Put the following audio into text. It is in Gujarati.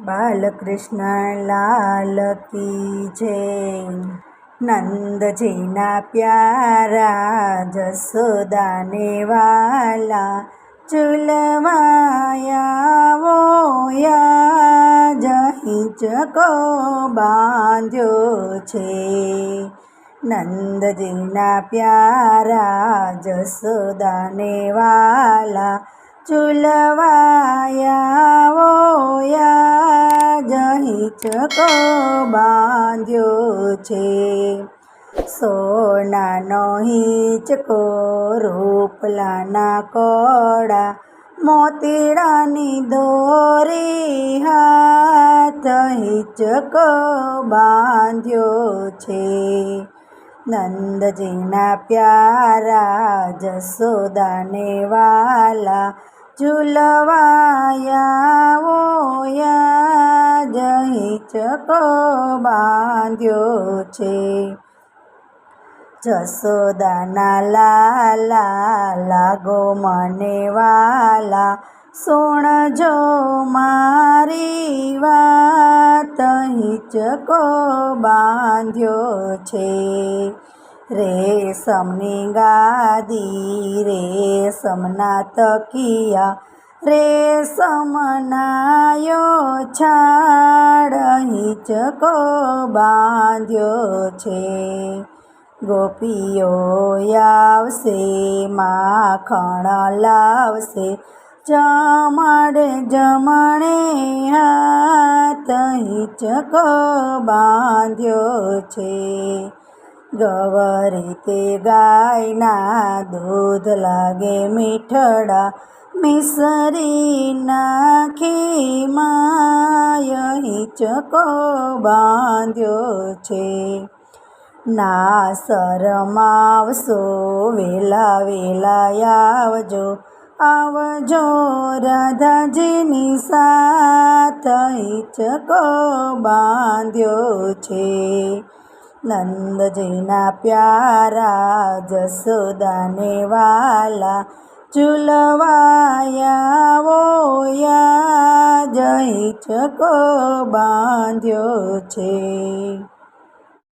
બાલકૃષ્ણ લાલ કી જય। નંદજીના પ્યારા જસોદાને વાલા ઝૂલવાયા હિંચકો બાંધ્યો છે। નંદજીના પ્યારા જસોદાને વાલા ઝૂલવાયા હિંચકો બાંધ્યો છે। સોનાનો હિંચકો રૂપલાના કડા મોતીડાની દોરી હાથ હિંચકો બાંધ્યો છે। નંદજીના પ્યારા જસોદાને વાલા ઝૂલવાયા હિંચકો બાંધ્યો છે। જસોદાના લાલા લાગો મને વાલા સુણજો મારી વાત હિંચકો બાંધ્યો છે। રેશમની ગાદી રેશમના તકિયા રેશમના છાડ હિંચકો બાંધ્યો છે। ગોપીઓ આવશે માખણ લાવશે જમણે જમણે હાથ હિંચકો બાંધ્યો છે। ગવરી તે ગાયના દૂધ લાગે મીઠડા મિસરી નાખી માય હિંચકો બાંધ્યો છે। ના શરમાવશો વેલા વેલા આવજો રાધાજીની સાથ હિંચકો બાંધ્યો છે। નંદજીના પ્યારા જસોદાને વાલા ઝૂલવાયા હિંચકો બાંધ્યો છે।